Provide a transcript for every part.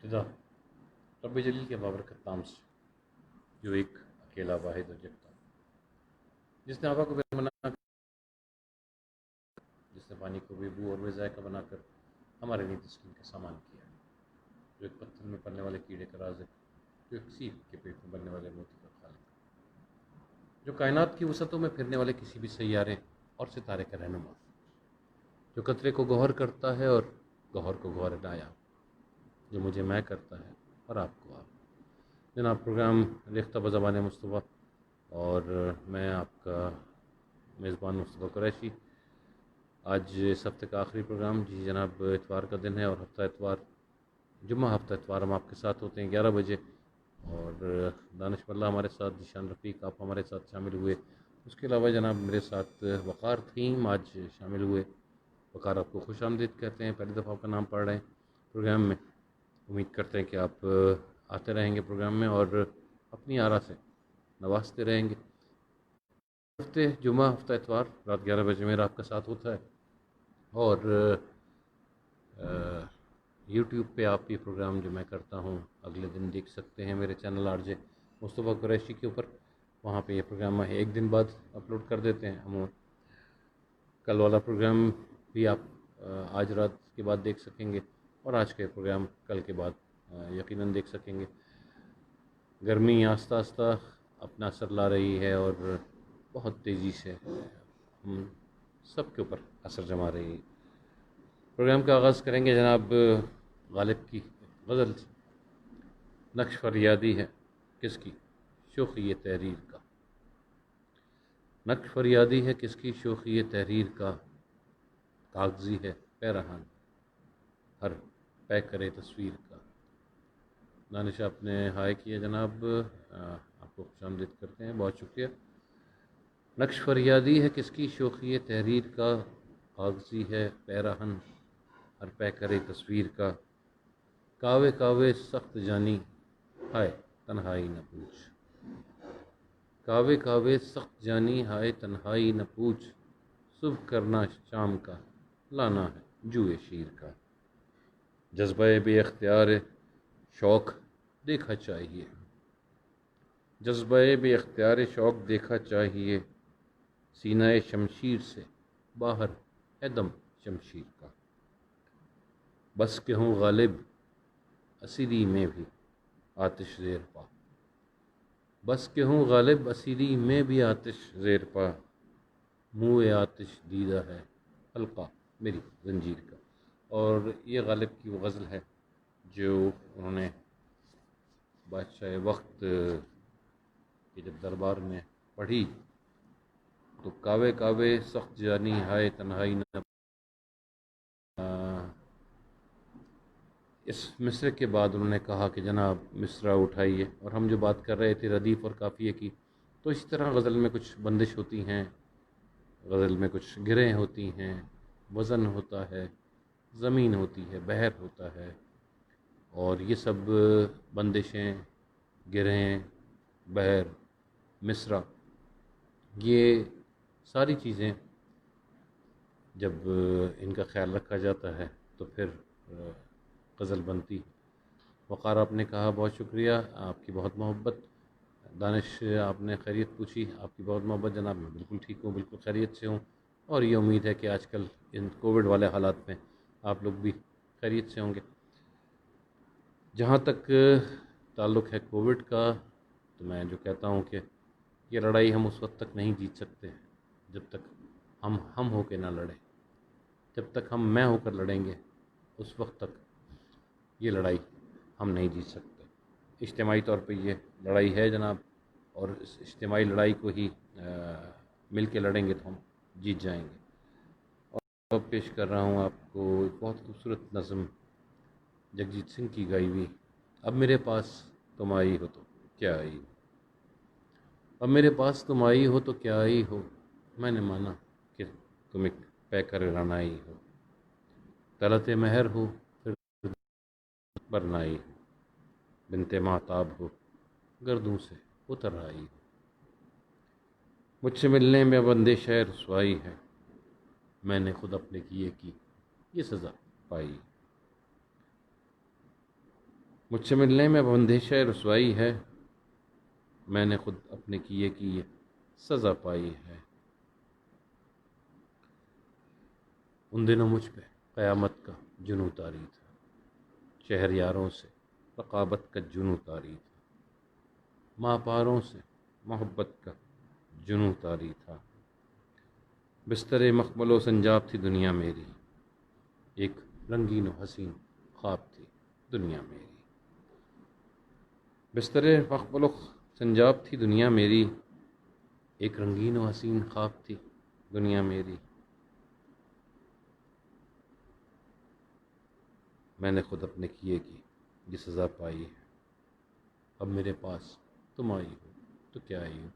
ابتدا رب جلیل کے بابرکت نام سے جو ایک اکیلا واحد اور یکتا، جس نے ہوا کو بے بنا، جس نے پانی کو بے بو اور بے ذائقہ بنا کر ہمارے لیے تسکین کا سامان کیا، جو ایک پتھر میں پلنے والے کیڑے کا رازق، جو ایک سیپ کے پیٹ میں بننے والے موتی کا خالق، جو کائنات کی وسعتوں میں پھرنے والے کسی بھی سیارے اور ستارے کا رہنما، جو قطرے کو گوہر کرتا ہے اور گوہر کو گوہر نایاب، جو مجھے میں کرتا ہے اور آپ کو آپ۔ جناب پروگرام ریختہ بزبان مصطفیٰ اور میں آپ کا میزبان مصطفیٰ قریشی۔ آج اس ہفتے کا آخری پروگرام، جی جناب، اتوار کا دن ہے اور ہفتہ اتوار، جمعہ ہفتہ اتوار ہم آپ کے ساتھ ہوتے ہیں 11 بجے، اور دانش واللہ ہمارے ساتھ، ذیشان رفیق آپ ہمارے ساتھ شامل ہوئے۔ اس کے علاوہ جناب میرے ساتھ وقار تھیم آج شامل ہوئے۔ وقار آپ کو خوش آمدید کہتے ہیں، پہلی دفعہ آپ کا نام پڑھ رہے ہیں پروگرام میں۔ امید کرتے ہیں کہ آپ آتے رہیں گے پروگرام میں اور اپنی آرا سے نوازتے رہیں گے۔ ہفتے جمعہ ہفتہ اتوار رات 11 بجے میرا آپ کا ساتھ ہوتا ہے، اور یوٹیوب پہ آپ یہ پروگرام جو میں کرتا ہوں اگلے دن دیکھ سکتے ہیں میرے چینل آر جے مصطفیٰ قریشی کے اوپر۔ وہاں پہ یہ پروگرام ایک دن بعد اپلوڈ کر دیتے ہیں ہم۔ کل والا پروگرام بھی آپ آج رات کے بعد دیکھ سکیں گے، اور آج کے پروگرام کل کے بعد یقیناً دیکھ سکیں گے۔ گرمی آہستہ آہستہ اپنا اثر لا رہی ہے اور بہت تیزی سے ہم سب کے اوپر اثر جما رہی ہے۔ پروگرام کا آغاز کریں گے جناب غالب کی غزل سے۔ نقش فریادی ہے کس کی شوخی تحریر کا، نقش فریادی ہے کس کی شوخی تحریر کا، کاغذی ہے پیرہن ہر پے کرے تصویر کا۔ دانش آپ نے ہائے کیا جناب، آپ کو خوش آمدید کرتے ہیں، بہت شکریہ۔ نقش فریادی ہے کس کی شوخی تحریر کا، کاغذی ہے پیرہن ہر پے کرے تصویر کا، کاوے کاوے سخت جانی ہائے تنہائی نہ پوچھ، کاوے کاوے سخت جانی ہائے تنہائی نہ پوچھ، صبح کرنا شام کا لانا ہے جوئے شیر کا، جذبہ بے اختیار شوق دیکھا چاہیے، جذبہ بے اختیار شوق دیکھا چاہیے، سینہ شمشیر سے باہر ہے دم شمشیر کا، بس کہ ہوں غالب اسیری میں بھی آتش زیر پا، بس کہ ہوں غالب اسیری میں بھی آتش زیر پا، منہ آتش دیدہ ہے حلقہ میری زنجیر کا۔ اور یہ غالب کی وہ غزل ہے جو انہوں نے بادشاہ وقت کے جب دربار میں پڑھی تو کاوے کاوے سخت جانی ہائے تنہائی نہ، اس مصرع کے بعد انہوں نے کہا کہ جناب مصرع اٹھائیے، اور ہم جو بات کر رہے تھے ردیف اور قافیے کی، تو اسی طرح غزل میں کچھ بندش ہوتی ہیں، غزل میں کچھ گرہیں ہوتی ہیں، وزن ہوتا ہے، زمین ہوتی ہے، بحر ہوتا ہے، اور یہ سب بندشیں، گرہیں، بحر، مصرع، یہ ساری چیزیں جب ان کا خیال رکھا جاتا ہے تو پھر غزل بنتی۔ وقار آپ نے کہا بہت شکریہ، آپ کی بہت محبت۔ دانش آپ نے خیریت پوچھی، آپ کی بہت محبت جناب، میں بالکل ٹھیک ہوں، بالکل خیریت سے ہوں، اور یہ امید ہے کہ آج کل ان کووڈ والے حالات میں آپ لوگ بھی خیریت سے ہوں گے۔ جہاں تک تعلق ہے کووڈ کا، تو میں جو کہتا ہوں کہ یہ لڑائی ہم اس وقت تک نہیں جیت سکتے جب تک ہم ہو کے نہ لڑیں، جب تک ہم میں ہو کر لڑیں گے اس وقت تک یہ لڑائی ہم نہیں جیت سکتے۔ اجتماعی طور پہ یہ لڑائی ہے جناب، اور اس اجتماعی لڑائی کو ہی مل کے لڑیں گے تو ہم جیت جائیں گے۔ اور اب پیش کر رہا ہوں آپ کو ایک بہت خوبصورت نظم جگجیت سنگھ کی گائی ہوئی، اب میرے پاس تم آئی ہو تو کیا آئی ہو، اب میرے پاس تم آئی ہو تو کیا آئی ہو، میں نے مانا کہ تم ایک پے کر رعنائی ہو، طلعت مہر ہو پھر برنائی ہو، بنت مہتاب ہو گردوں سے اتر آئی ہو، مجھ سے ملنے میں اب اندیشہ رسوائی ہے، میں نے خود اپنے کیے کی یہ سزا پائی۔ مجھ سے ملنے میں اب اندیشہ رسوائی ہے، میں نے خود اپنے کیے کی یہ سزا پائی ہے۔ ان دنوں مجھ پہ قیامت کا جنوں طاری تھا، شہر یاروں سے رقابت کا جنوں طاری تھا، ماں پاروں سے محبت کا جنوں طاری تھا۔ بستر مخمل و سنجاب تھی دنیا میری، ایک رنگین و حسین خواب تھی دنیا میری۔ بستر مخمل و سنجاب تھی دنیا میری، ایک رنگین و حسین خواب تھی دنیا میری۔ میں نے خود اپنے کیے کی یہ سزا پائی ہے، اب میرے پاس تم آئی ہو تو کیا آئی ہو۔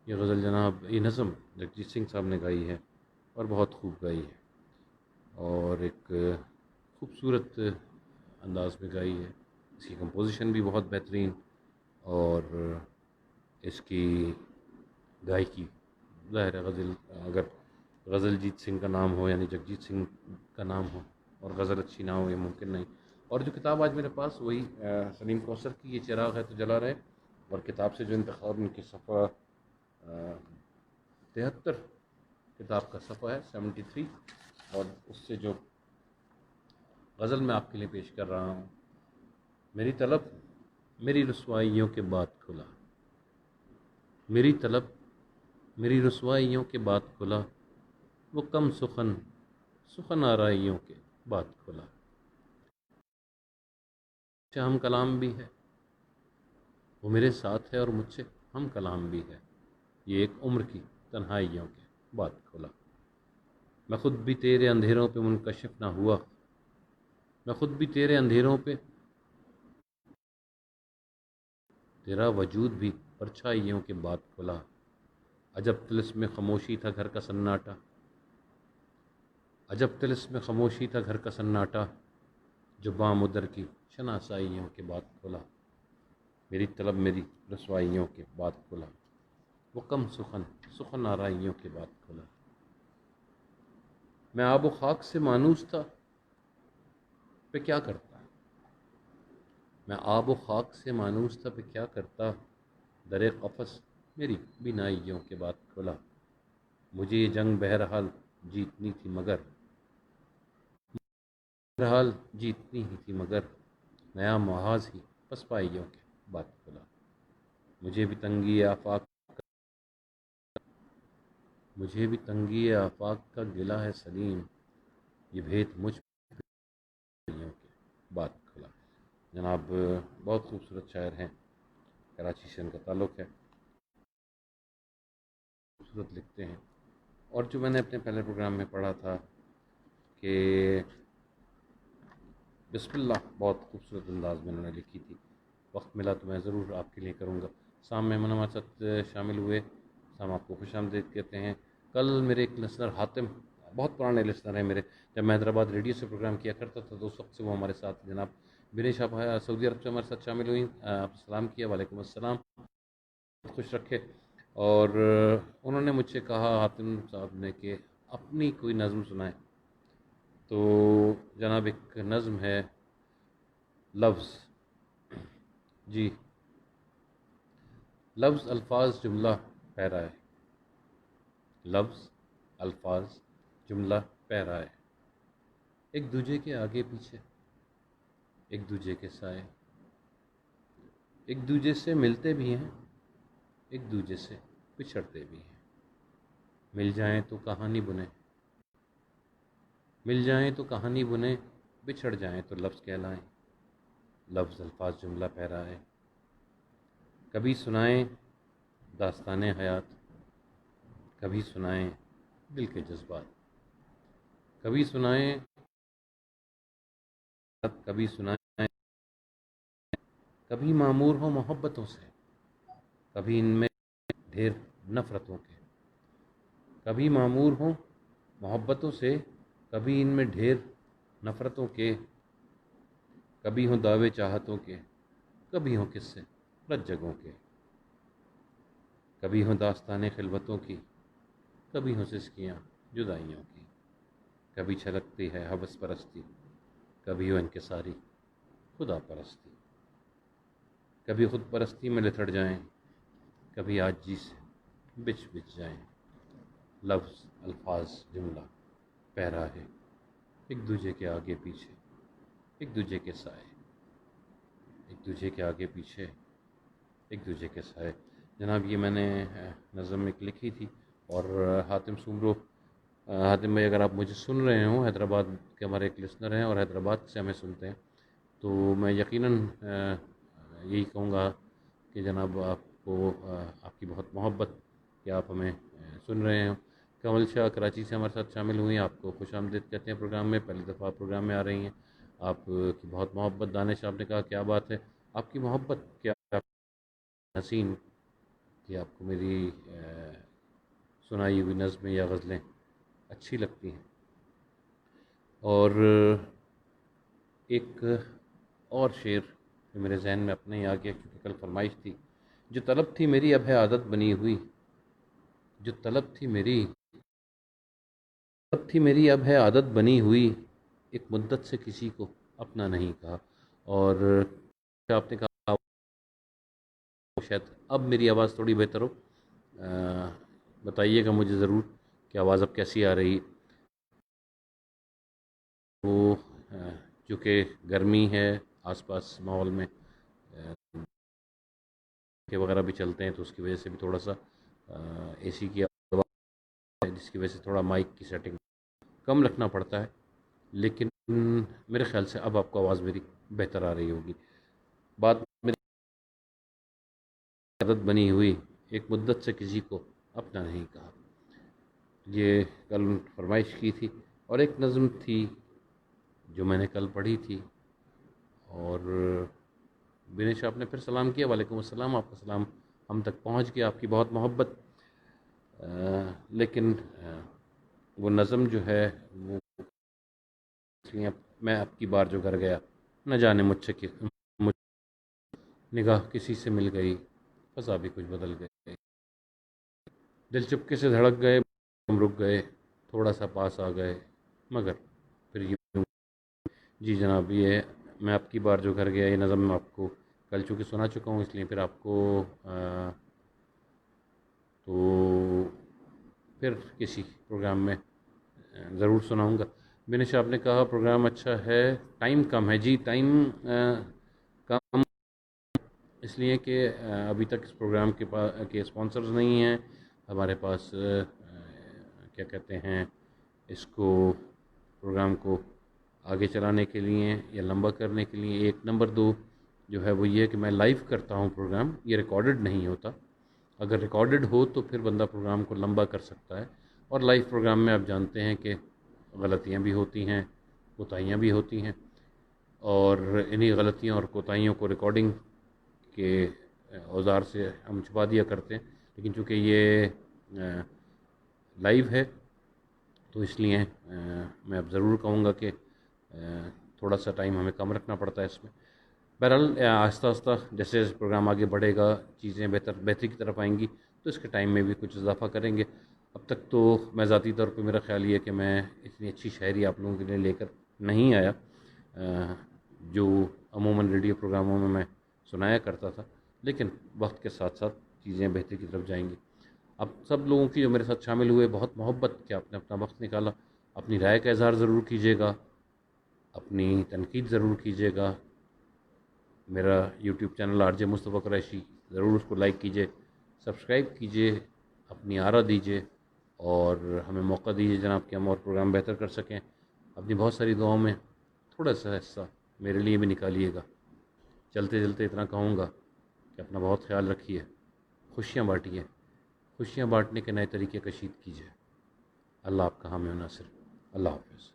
یہ غزل جناب، یہ نظم جگجیت سنگھ صاحب نے گائی ہے اور بہت خوب گائی ہے، اور ایک خوبصورت انداز میں گائی ہے۔ اس کی کمپوزیشن بھی بہت بہترین، اور اس کی گائیکی، ظاہر ہے غزل، اگر غزل جیت سنگھ کا نام ہو یعنی جگجیت سنگھ کا نام ہو اور غزل اچھی نہ ہو، یہ ممکن نہیں۔ اور جو کتاب آج میرے پاس وہی سلیم کوثر کی یہ چراغ ہے تو جلا رہے، اور کتاب سے جو انتخاب ان کی صفحہ 73 کتاب کا صفحہ ہے 73، اور اس سے جو غزل میں آپ کے لیے پیش کر رہا ہوں۔ میری طلب میری رسوائیوں کے بعد کھلا، میری طلب میری رسوائیوں کے بعد کھلا، وہ کم سخن سخن آرائیوں کے بعد کھلا۔ ہم کلام بھی ہے، وہ میرے ساتھ ہے اور مجھ سے ہم کلام بھی ہے، یہ ایک عمر کی تنہائیوں کے بعد کھلا۔ میں خود بھی تیرے اندھیروں پہ منکشف نہ ہوا، میں خود بھی تیرے اندھیروں پہ، تیرا وجود بھی پرچھائیوں کے بعد کھلا۔ عجب طلسم خاموشی تھا گھر کا سناٹا، عجب طلسم خاموشی تھا گھر کا سناٹا، جو بام ادر کی شناسائیوں کے بعد کھلا۔ میری طلب میری رسوائیوں کے بعد کھلا، وہ کم سخن سخن آرائیوں کے بعد کھلا۔ میں آب و خاک سے مانوس تھا پہ کیا کرتا، میں آب و خاک سے مانوس تھا پہ کیا کرتا، در قفس میری بینائیوں کے بعد کھلا۔ مجھے یہ جنگ بہرحال جیتنی تھی مگر، بہرحال جیتنی ہی تھی مگر، نیا محاذ ہی پسپائیوں کے بعد کھلا۔ مجھے بھی تنگی آفاق مجھے بھی تنگی آفاق کا گلہ ہے سلیم، یہ بھید مجھ پریوں کے بعد کھلا۔ جناب بہت خوبصورت شاعر ہیں، کراچی سے ان کا تعلق ہے، خوبصورت لکھتے ہیں۔ اور جو میں نے اپنے پہلے پروگرام میں پڑھا تھا کہ بسم اللہ، بہت خوبصورت انداز میں انہوں نے لکھی تھی، وقت ملا تو میں ضرور آپ کے لیے کروں گا۔ سام مہمان ہمارے ساتھ شامل ہوئے، سام آپ کو خوش آمدید کہتے ہیں۔ کل میرے ایک لسنر حاتم، بہت پرانے لسنر ہیں میرے، جب میں حیدرآباد ریڈیو سے پروگرام کیا کرتا تھا تو اس وقت سے وہ ہمارے ساتھ، جناب بنیش آپ سعودی عرب سے ہمارے ساتھ شامل ہوئی، آپ سلام کیا، وعلیکم السلام، خوش رکھے۔ اور انہوں نے مجھ سے کہا حاتم صاحب نے کہ اپنی کوئی نظم سنائیں، تو جناب ایک نظم ہے لفظ، جی لفظ الفاظ جملہ پیرا ہے، لفظ الفاظ جملہ پیرا ہے، ایک دوجے کے آگے پیچھے، ایک دوجے کے سائے، ایک دوجے سے ملتے بھی ہیں، ایک دوجے سے بچھڑتے بھی ہیں، مل جائیں تو کہانی بنیں، مل جائیں تو کہانی بنیں، بچھڑ جائیں تو لفظ کہلائیں، لفظ الفاظ جملہ پیرا ہے۔ کبھی سنائیں داستان حیات، کبھی سنائیں دل کے جذبات، کبھی سنائیں کبھی سنائیں، کبھی معمور ہوں محبتوں سے، کبھی ان میں ڈھیر نفرتوں کے، کبھی معمور ہوں محبتوں سے، کبھی ان میں ڈھیر نفرتوں کے، کبھی ہوں دعوے چاہتوں کے، کبھی ہوں قصے رت جگہوں کے، کبھی ہوں داستانیں خلوتوں کی، کبھی ہوں سسکیاں جدائیوں کی، کبھی چھلکتی ہے حوث پرستی، کبھی ہو انکساری خدا پرستی، کبھی خود پرستی میں لتڑ جائیں، کبھی عاجزی سے بچ بچ جائیں، لفظ الفاظ جملہ پیرا ہے، ایک دوجے کے آگے پیچھے، ایک دوجے کے سائے، ایک دوجے کے آگے پیچھے، ایک دوجے کے سائے۔ جناب یہ میں نے نظم ایک لکھی تھی، اور حاتم سومرو، حاتم بھائی اگر آپ مجھے سن رہے ہوں، حیدرآباد کے ہمارے ایک لسنر ہیں اور حیدرآباد سے ہمیں سنتے ہیں، تو میں یقیناً یہی کہوں گا کہ جناب آپ کو آپ کی بہت محبت کہ آپ ہمیں سن رہے ہیں۔ کمل شاہ کراچی سے ہمارے ساتھ شامل ہوئی ہیں، آپ کو خوش آمدید کہتے ہیں پروگرام میں، پہلی دفعہ آپ پروگرام میں آ رہی ہیں، آپ کی بہت محبت۔ دانش آپ نے کہا کیا بات ہے، آپ کی محبت کیا حسین کہ آپ کو میری سنائی ہوئی نظمیں یا غزلیں اچھی لگتی ہیں۔ اور ایک اور شعر جو میرے ذہن میں اپنے ہی آ گیا کیونکہ کل فرمائش تھی، جو طلب تھی میری اب ہے عادت بنی ہوئی، جو طلب تھی میری اب ہے عادت بنی ہوئی، ایک مدت سے کسی کو اپنا نہیں کہا۔ اور آپ نے کہا شاید اب میری آواز تھوڑی بہتر ہو، بتائیے گا مجھے ضرور کہ آواز اب کیسی آ رہی۔ وہ چونکہ گرمی ہے آس پاس ماحول میں، کہ وغیرہ بھی چلتے ہیں، تو اس کی وجہ سے بھی تھوڑا سا اے سی کی آواز ہے، جس کی وجہ سے تھوڑا مائک کی سیٹنگ کم رکھنا پڑتا ہے، لیکن میرے خیال سے اب آپ کو آواز میری بہتر آ رہی ہوگی۔ بات میری عادت بنی ہوئی، ایک مدت سے کسی کو اپنا نہیں کہا، یہ کل فرمائش کی تھی۔ اور ایک نظم تھی جو میں نے کل پڑھی تھی، اور بینش آپ نے پھر سلام کیا، وعلیکم السلام، آپ کا سلام ہم تک پہنچ گیا، آپ کی بہت محبت، لیکن وہ نظم جو ہے وہ میں اب کی بار جو گھر گیا، نہ جانے مجھ سے نگاہ کسی سے مل گئی، فضا بھی کچھ بدل گئی، دل چپکے سے دھڑک گئے، ہم رک گئے، تھوڑا سا پاس آ گئے، مگر پھر یوں۔ جی جناب، یہ میں اب کی بار جو گھر گیا، یہ نظم میں آپ کو کل چونکہ سنا چکا ہوں، اس لیے پھر آپ کو تو پھر کسی پروگرام میں ضرور سناؤں گا۔ بینش آپ نے کہا پروگرام اچھا ہے، ٹائم کم ہے۔ جی ٹائم کم اس لیے کہ ابھی تک اس پروگرام کے اسپانسرز نہیں ہیں ہمارے پاس، کیا کہتے ہیں اس کو، پروگرام کو آگے چلانے کے لیے یا لمبا کرنے کے لیے۔ ایک نمبر دو جو ہے وہ یہ کہ میں لائیو کرتا ہوں پروگرام، یہ ریکارڈڈ نہیں ہوتا، اگر ریکارڈڈ ہو تو پھر بندہ پروگرام کو لمبا کر سکتا ہے، اور لائیو پروگرام میں آپ جانتے ہیں کہ غلطیاں بھی ہوتی ہیں، کوتاہیاں بھی ہوتی ہیں، اور انہی غلطیوں اور کوتاہیوں کو ریکارڈنگ کے اوزار سے ہم چھپا دیا کرتے ہیں، لیکن چونکہ یہ لائیو ہے تو اس لیے میں اب ضرور کہوں گا کہ تھوڑا سا ٹائم ہمیں کم رکھنا پڑتا ہے اس میں۔ بہرحال آہستہ آہستہ جیسے پروگرام آگے بڑھے گا، چیزیں بہتری کی طرف آئیں گی، تو اس کے ٹائم میں بھی کچھ اضافہ کریں گے۔ اب تک تو میں ذاتی طور پہ میرا خیال یہ ہے کہ میں اتنی اچھی شاعری آپ لوگوں کے لیے لے کر نہیں آیا جو عموماً ریڈیو پروگراموں میں سنایا کرتا تھا، لیکن وقت کے ساتھ ساتھ چیزیں بہتری کی طرف جائیں گی۔ اب سب لوگوں کی جو میرے ساتھ شامل ہوئے، بہت محبت کہ آپ نے اپنا وقت نکالا، اپنی رائے کا اظہار ضرور کیجیے گا، اپنی تنقید ضرور کیجیے گا۔ میرا یوٹیوب چینل آر جے مصطفیٰ قریشی، ضرور اس کو لائک کیجیے، سبسکرائب کیجیے، اپنی آرا دیجیے، اور ہمیں موقع دیجیے جناب کہ ہم اور پروگرام بہتر کر سکیں۔ اپنی بہت ساری دعاؤں میں تھوڑا سا حصہ میرے لیے بھی نکالیے گا۔ چلتے چلتے اتنا کہوں گا کہ اپنا بہت خیال رکھیے، خوشیاں بانٹیے، خوشیاں بانٹنے کے نئے طریقے کشید کیجیے۔ اللہ آپ کا حامی و ناصر، اللہ حافظ۔